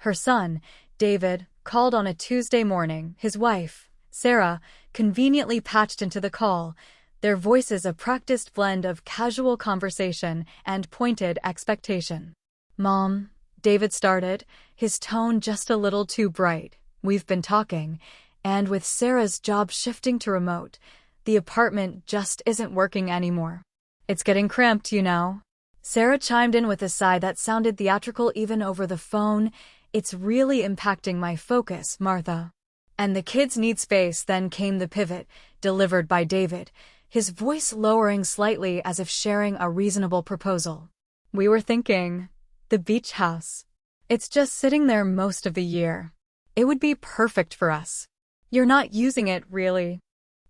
Her son, David, called on a Tuesday morning. His wife, Sarah, conveniently patched into the call, their voices a practiced blend of casual conversation and pointed expectation. "Mom," David started, his tone just a little too bright. "We've been talking, and with Sarah's job shifting to remote, the apartment just isn't working anymore. It's getting cramped, you know." Sarah chimed in with a sigh that sounded theatrical even over the phone. "It's really impacting my focus, Martha. And the kids need space." Then came the pivot, delivered by David, his voice lowering slightly as if sharing a reasonable proposal. "We were thinking, the beach house. It's just sitting there most of the year. It would be perfect for us. You're not using it, really."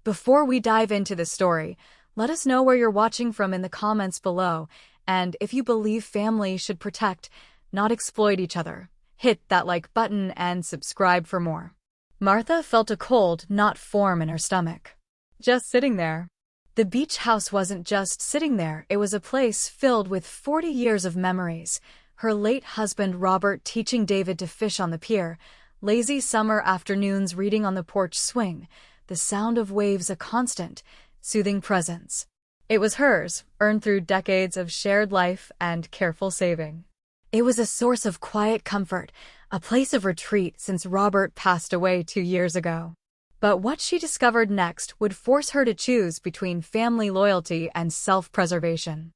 Before we dive into the story, let us know where you're watching from in the comments below, and if you believe family should protect, not exploit each other. Hit that like button and subscribe for more. Martha felt a cold, not form in her stomach. Just sitting there. The beach house wasn't just sitting there, it was a place filled with 40 years of memories. Her late husband Robert teaching David to fish on the pier, lazy summer afternoons reading on the porch swing, the sound of waves a constant, soothing presence. It was hers, earned through decades of shared life and careful saving. It was a source of quiet comfort, a place of retreat since Robert passed away 2 years ago. But what she discovered next would force her to choose between family loyalty and self-preservation.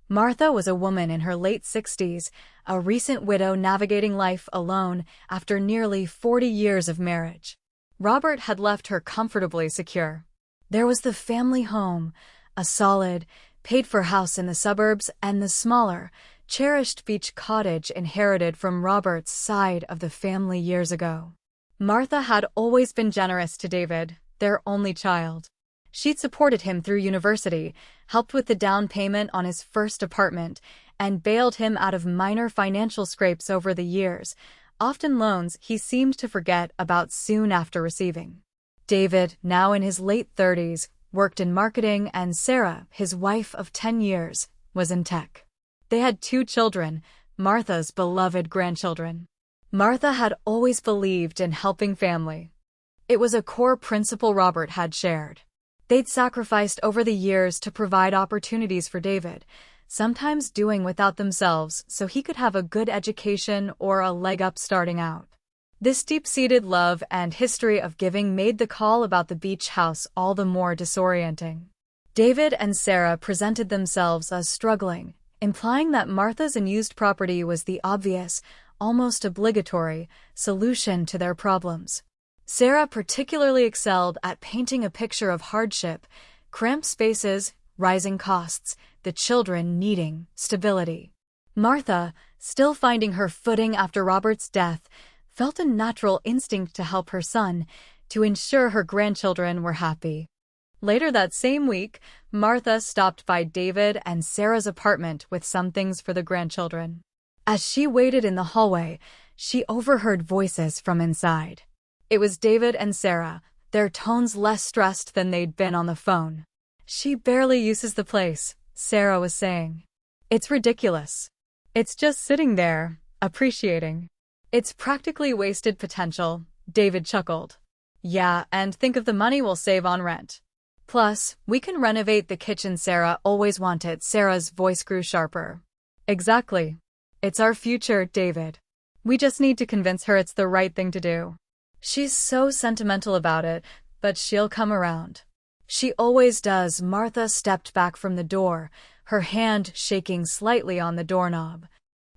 Martha was a woman in her late 60s, a recent widow navigating life alone after nearly 40 years of marriage. Robert had left her comfortably secure. There was the family home, a solid, paid-for house in the suburbs, and the smaller, cherished beach cottage inherited from Robert's side of the family years ago. Martha had always been generous to David, their only child. She'd supported him through university, helped with the down payment on his first apartment, and bailed him out of minor financial scrapes over the years, often loans he seemed to forget about soon after receiving. David, now in his late 30s, worked in marketing, and Sarah, his wife of 10 years, was in tech. They had 2 children, Martha's beloved grandchildren. Martha had always believed in helping family. It was a core principle Robert had shared. They'd sacrificed over the years to provide opportunities for David, sometimes doing without themselves so he could have a good education or a leg up starting out. This deep-seated love and history of giving made the call about the beach house all the more disorienting. David and Sarah presented themselves as struggling, implying that Martha's unused property was the obvious, almost obligatory, solution to their problems. Sarah particularly excelled at painting a picture of hardship, cramped spaces, rising costs, the children needing stability. Martha, still finding her footing after Robert's death, felt a natural instinct to help her son, to ensure her grandchildren were happy. Later that same week, Martha stopped by David and Sarah's apartment with some things for the grandchildren. As she waited in the hallway, she overheard voices from inside. It was David and Sarah, their tones less stressed than they'd been on the phone. "She barely uses the place," Sarah was saying. "It's ridiculous. It's just sitting there, appreciating. It's practically wasted potential," David chuckled. "Yeah, and think of the money we'll save on rent. Plus, we can renovate the kitchen Sarah always wanted." Sarah's voice grew sharper. "Exactly. It's our future, David. We just need to convince her it's the right thing to do. She's so sentimental about it, but she'll come around. She always does." Martha stepped back from the door, her hand shaking slightly on the doorknob.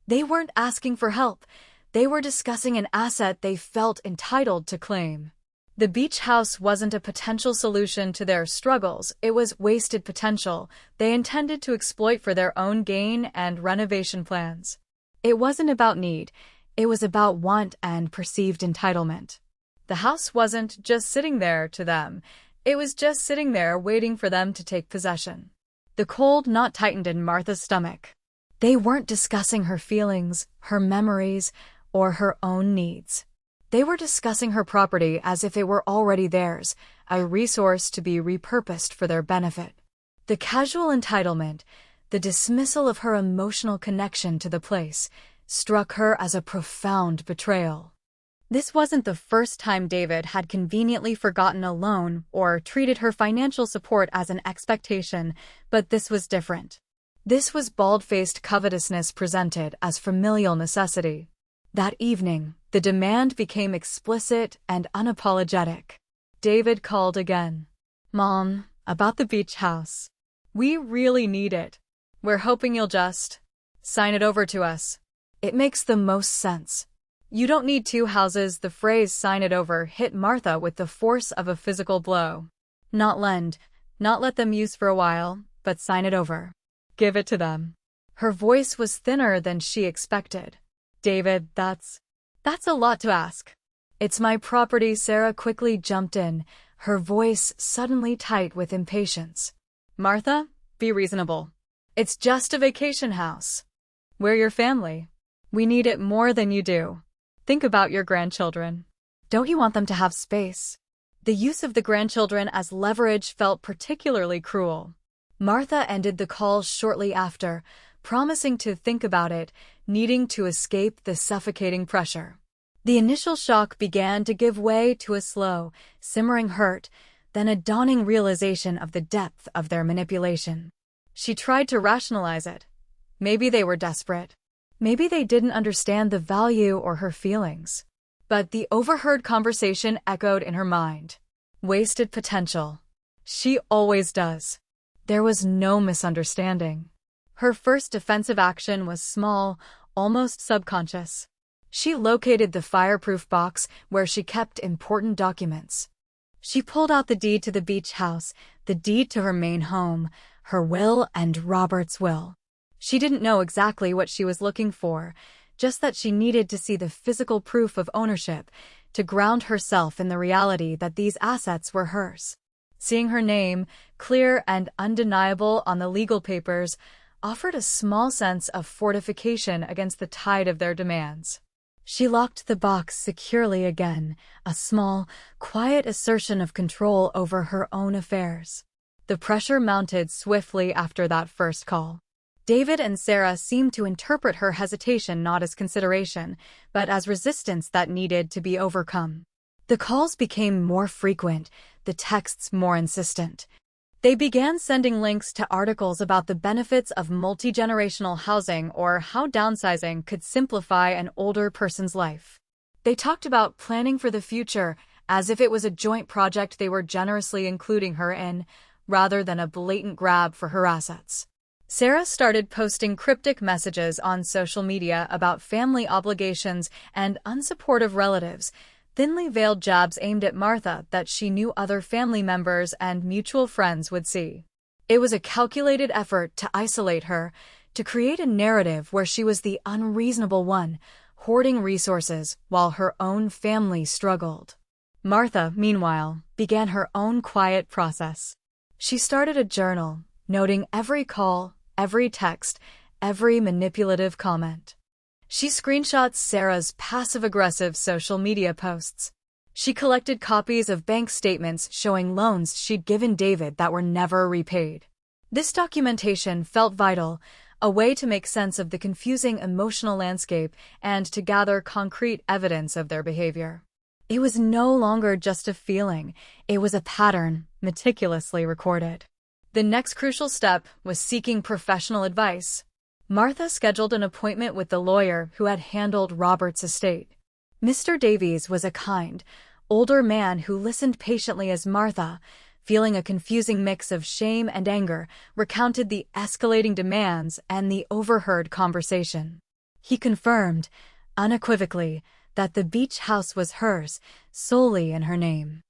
They weren't asking for help. They were discussing an asset they felt entitled to claim. The beach house wasn't a potential solution to their struggles, it was wasted potential they intended to exploit for their own gain and renovation plans. It wasn't about need, it was about want and perceived entitlement. The house wasn't just sitting there to them, it was just sitting there waiting for them to take possession. The cold knot tightened in Martha's stomach. They weren't discussing her feelings, her memories, or her own needs. They were discussing her property as if it were already theirs, a resource to be repurposed for their benefit. The casual entitlement, the dismissal of her emotional connection to the place, struck her as a profound betrayal. This wasn't the first time David had conveniently forgotten a loan or treated her financial support as an expectation, but this was different. This was bald-faced covetousness presented as familial necessity. That evening, the demand became explicit and unapologetic. David called again. "Mom, about the beach house. We really need it. We're hoping you'll just sign it over to us. It makes the most sense. You don't need two houses." The phrase "sign it over" hit Martha with the force of a physical blow. Not lend, not let them use for a while, but sign it over. Give it to them. Her voice was thinner than she expected. "David, that's a lot to ask." "It's my property," Sarah quickly jumped in, her voice suddenly tight with impatience. "Martha, be reasonable. It's just a vacation house. We're your family. We need it more than you do. Think about your grandchildren. Don't you want them to have space?" The use of the grandchildren as leverage felt particularly cruel. Martha ended the call shortly after, promising to think about it, needing to escape the suffocating pressure. The initial shock began to give way to a slow, simmering hurt, then a dawning realization of the depth of their manipulation. She tried to rationalize it. Maybe they were desperate. Maybe they didn't understand the value or her feelings. But the overheard conversation echoed in her mind. Wasted potential. She always does. There was no misunderstanding. Her first defensive action was small, almost subconscious. She located the fireproof box where she kept important documents. She pulled out the deed to the beach house, the deed to her main home, her will and Robert's will. She didn't know exactly what she was looking for, just that she needed to see the physical proof of ownership to ground herself in the reality that these assets were hers. Seeing her name, clear and undeniable on the legal papers, offered a small sense of fortification against the tide of their demands. She locked the box securely again, a small, quiet assertion of control over her own affairs. The pressure mounted swiftly after that first call. David and Sarah seemed to interpret her hesitation not as consideration, but as resistance that needed to be overcome. The calls became more frequent, the texts more insistent. They began sending links to articles about the benefits of multi-generational housing or how downsizing could simplify an older person's life. They talked about planning for the future as if it was a joint project they were generously including her in, rather than a blatant grab for her assets. Sarah started posting cryptic messages on social media about family obligations and unsupportive relatives, thinly veiled jabs aimed at Martha that she knew other family members and mutual friends would see. It was a calculated effort to isolate her, to create a narrative where she was the unreasonable one, hoarding resources while her own family struggled. Martha, meanwhile, began her own quiet process. She started a journal, noting every call, every text, every manipulative comment. She screenshots Sarah's passive-aggressive social media posts. She collected copies of bank statements showing loans she'd given David that were never repaid. This documentation felt vital, a way to make sense of the confusing emotional landscape and to gather concrete evidence of their behavior. It was no longer just a feeling, it was a pattern, meticulously recorded. The next crucial step was seeking professional advice. Martha scheduled an appointment with the lawyer who had handled Robert's estate. Mr. Davies was a kind, older man who listened patiently as Martha, feeling a confusing mix of shame and anger, recounted the escalating demands and the overheard conversation. He confirmed, unequivocally, that the beach house was hers, solely in her name.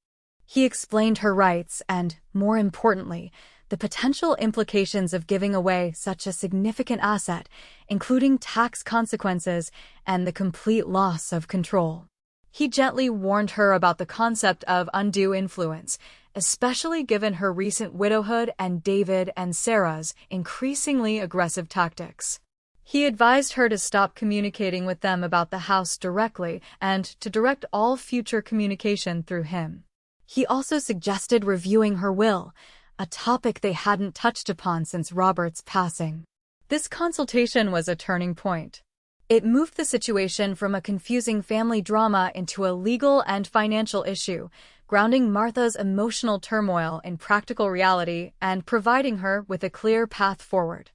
He explained her rights and, more importantly, the potential implications of giving away such a significant asset, including tax consequences and the complete loss of control. He gently warned her about the concept of undue influence, especially given her recent widowhood and David and Sarah's increasingly aggressive tactics. He advised her to stop communicating with them about the house directly and to direct all future communication through him. He also suggested reviewing her will, a topic they hadn't touched upon since Robert's passing. This consultation was a turning point. It moved the situation from a confusing family drama into a legal and financial issue, grounding Martha's emotional turmoil in practical reality and providing her with a clear path forward.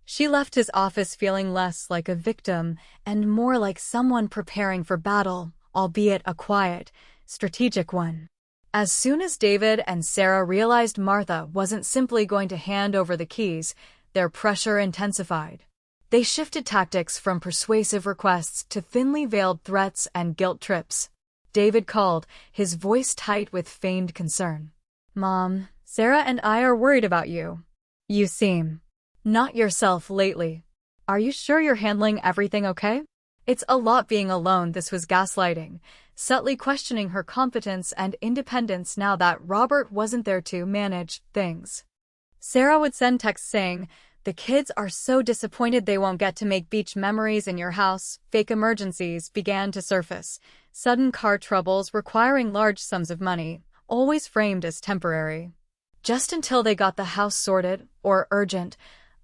She left his office feeling less like a victim and more like someone preparing for battle, albeit a quiet, strategic one. As soon as David and Sarah realized Martha wasn't simply going to hand over the keys, their pressure intensified. They shifted tactics from persuasive requests to thinly veiled threats and guilt trips. David called, his voice tight with feigned concern. "Mom, Sarah and I are worried about you. You seem not yourself lately. Are you sure you're handling everything okay?" It's a lot being alone. This was gaslighting, subtly questioning her competence and independence now that Robert wasn't there to manage things. Sarah would send texts saying, "The kids are so disappointed they won't get to make beach memories in your house." Fake emergencies began to surface. Sudden car troubles requiring large sums of money, always framed as temporary. Just until they got the house sorted, or urgent,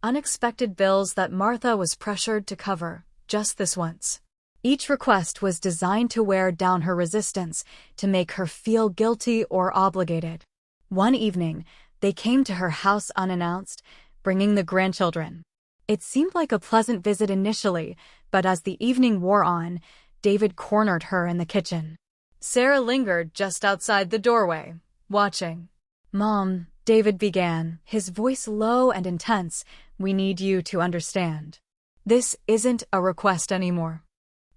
unexpected bills that Martha was pressured to cover, just this once. Each request was designed to wear down her resistance, to make her feel guilty or obligated. One evening, they came to her house unannounced, bringing the grandchildren. It seemed like a pleasant visit initially, but as the evening wore on, David cornered her in the kitchen. Sarah lingered just outside the doorway, watching. "Mom," David began, his voice low and intense, "we need you to understand. This isn't a request anymore.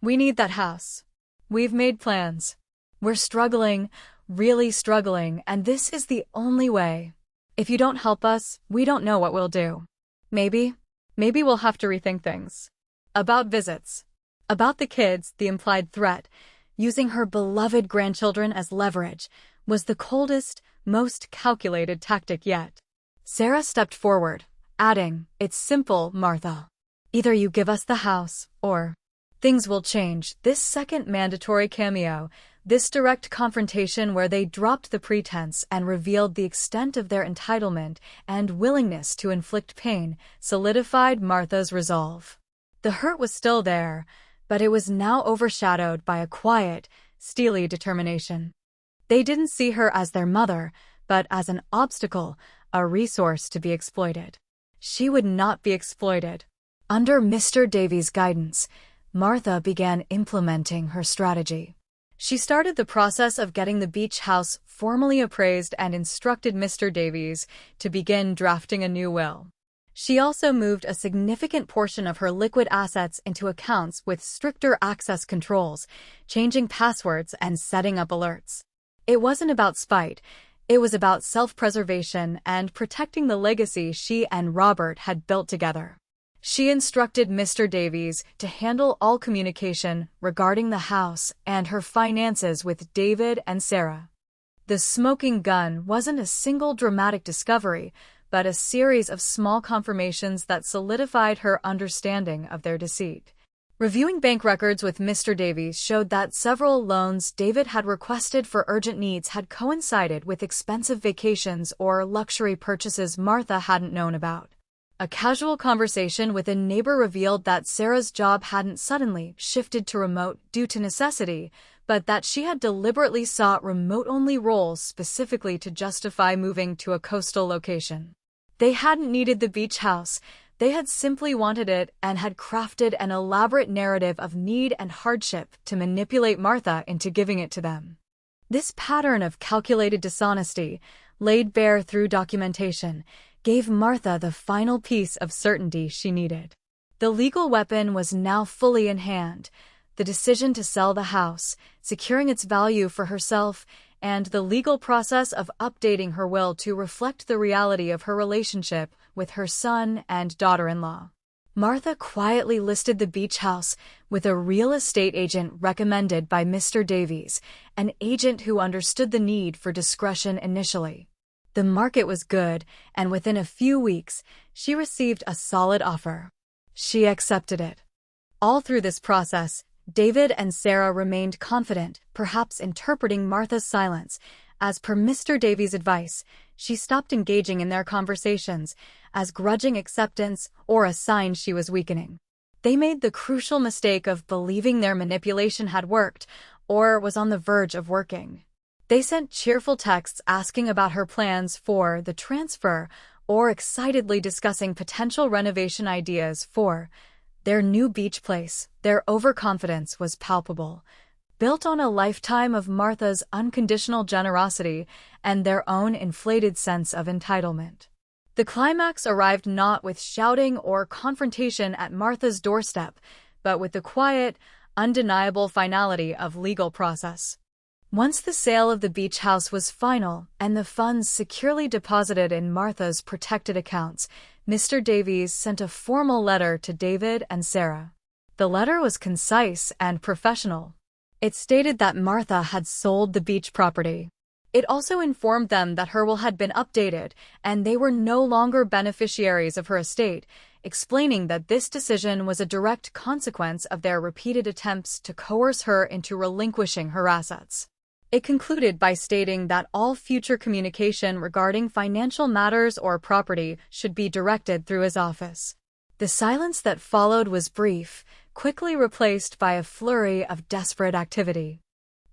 We need that house. We've made plans. We're struggling, really struggling, and this is the only way. If you don't help us, we don't know what we'll do. Maybe we'll have to rethink things." About visits. About the kids, the implied threat, using her beloved grandchildren as leverage, was the coldest, most calculated tactic yet. Sarah stepped forward, adding, "It's simple, Martha. Either you give us the house, or things will change." This second mandatory cameo, this direct confrontation where they dropped the pretense and revealed the extent of their entitlement and willingness to inflict pain, solidified Martha's resolve. The hurt was still there, but it was now overshadowed by a quiet, steely determination. They didn't see her as their mother, but as an obstacle, a resource to be exploited. She would not be exploited. Under Mr. Davies' guidance, Martha began implementing her strategy. She started the process of getting the beach house formally appraised and instructed Mr. Davies to begin drafting a new will. She also moved a significant portion of her liquid assets into accounts with stricter access controls, changing passwords and setting up alerts. It wasn't about spite, it was about self-preservation and protecting the legacy she and Robert had built together. She instructed Mr. Davies to handle all communication regarding the house and her finances with David and Sarah. The smoking gun wasn't a single dramatic discovery, but a series of small confirmations that solidified her understanding of their deceit. Reviewing bank records with Mr. Davies showed that several loans David had requested for urgent needs had coincided with expensive vacations or luxury purchases Martha hadn't known about. A casual conversation with a neighbor revealed that Sarah's job hadn't suddenly shifted to remote due to necessity, but that she had deliberately sought remote-only roles specifically to justify moving to a coastal location. They hadn't needed the beach house, they had simply wanted it and had crafted an elaborate narrative of need and hardship to manipulate Martha into giving it to them. This pattern of calculated dishonesty, laid bare through documentation, gave Martha the final piece of certainty she needed. The legal weapon was now fully in hand, the decision to sell the house, securing its value for herself, and the legal process of updating her will to reflect the reality of her relationship with her son and daughter-in-law. Martha quietly listed the beach house with a real estate agent recommended by Mr. Davies, an agent who understood the need for discretion initially. The market was good, and within a few weeks, she received a solid offer. She accepted it. All through this process, David and Sarah remained confident, perhaps interpreting Martha's silence. As per Mr. Davies' advice, she stopped engaging in their conversations, as grudging acceptance or a sign she was weakening. They made the crucial mistake of believing their manipulation had worked, or was on the verge of working. They sent cheerful texts asking about her plans for the transfer, or excitedly discussing potential renovation ideas for their new beach place. Their overconfidence was palpable, built on a lifetime of Martha's unconditional generosity and their own inflated sense of entitlement. The climax arrived not with shouting or confrontation at Martha's doorstep, but with the quiet, undeniable finality of legal process. Once the sale of the beach house was final and the funds securely deposited in Martha's protected accounts, Mr. Davies sent a formal letter to David and Sarah. The letter was concise and professional. It stated that Martha had sold the beach property. It also informed them that her will had been updated and they were no longer beneficiaries of her estate, explaining that this decision was a direct consequence of their repeated attempts to coerce her into relinquishing her assets. It concluded by stating that all future communication regarding financial matters or property should be directed through his office. The silence that followed was brief, quickly replaced by a flurry of desperate activity.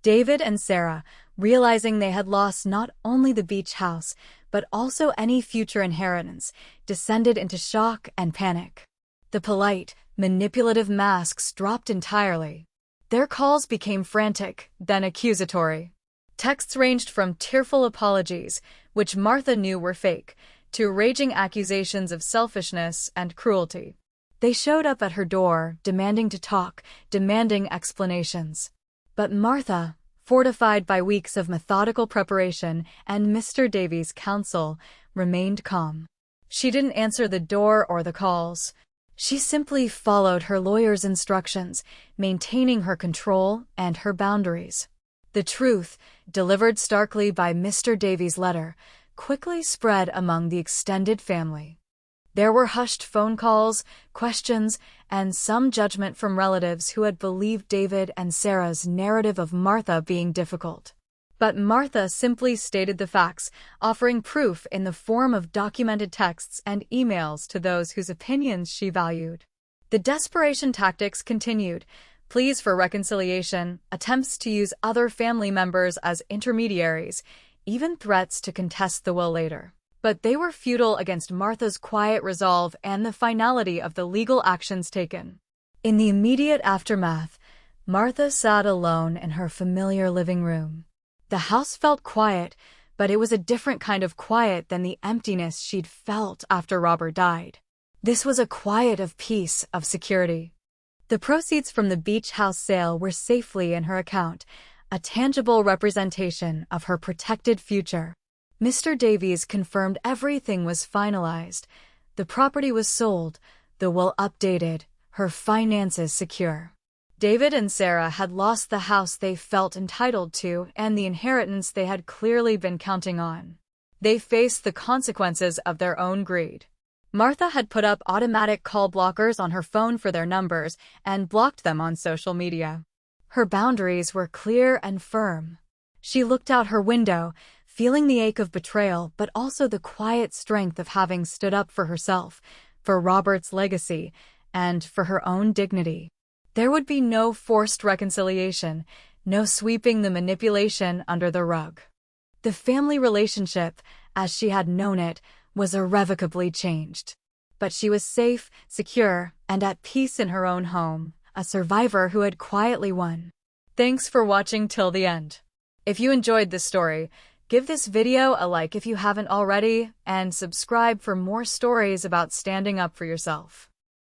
David and Sarah, realizing they had lost not only the beach house, but also any future inheritance, descended into shock and panic. The polite, manipulative masks dropped entirely. Their calls became frantic, then accusatory. Texts ranged from tearful apologies, which Martha knew were fake, to raging accusations of selfishness and cruelty. They showed up at her door, demanding to talk, demanding explanations. But Martha, fortified by weeks of methodical preparation and Mr. Davies' counsel, remained calm. She didn't answer the door or the calls. She simply followed her lawyer's instructions, maintaining her control and her boundaries. The truth, delivered starkly by Mr. Davies' letter, quickly spread among the extended family. There were hushed phone calls, questions, and some judgment from relatives who had believed David and Sarah's narrative of Martha being difficult. But Martha simply stated the facts, offering proof in the form of documented texts and emails to those whose opinions she valued. The desperation tactics continued: pleas for reconciliation, attempts to use other family members as intermediaries, even threats to contest the will later. But they were futile against Martha's quiet resolve and the finality of the legal actions taken. In the immediate aftermath, Martha sat alone in her familiar living room. The house felt quiet, but it was a different kind of quiet than the emptiness she'd felt after Robert died. This was a quiet of peace, of security. The proceeds from the beach house sale were safely in her account, a tangible representation of her protected future. Mr. Davies confirmed everything was finalized. The property was sold, the will updated, her finances secure. David and Sarah had lost the house they felt entitled to and the inheritance they had clearly been counting on. They faced the consequences of their own greed. Martha had put up automatic call blockers on her phone for their numbers and blocked them on social media. Her boundaries were clear and firm. She looked out her window, feeling the ache of betrayal but also the quiet strength of having stood up for herself, for Robert's legacy, and for her own dignity. There would be no forced reconciliation, no sweeping the manipulation under the rug. The family relationship, as she had known it, was irrevocably changed. But she was safe, secure, and at peace in her own home, a survivor who had quietly won. Thanks for watching till the end. If you enjoyed this story, give this video a like if you haven't already, and subscribe for more stories about standing up for yourself.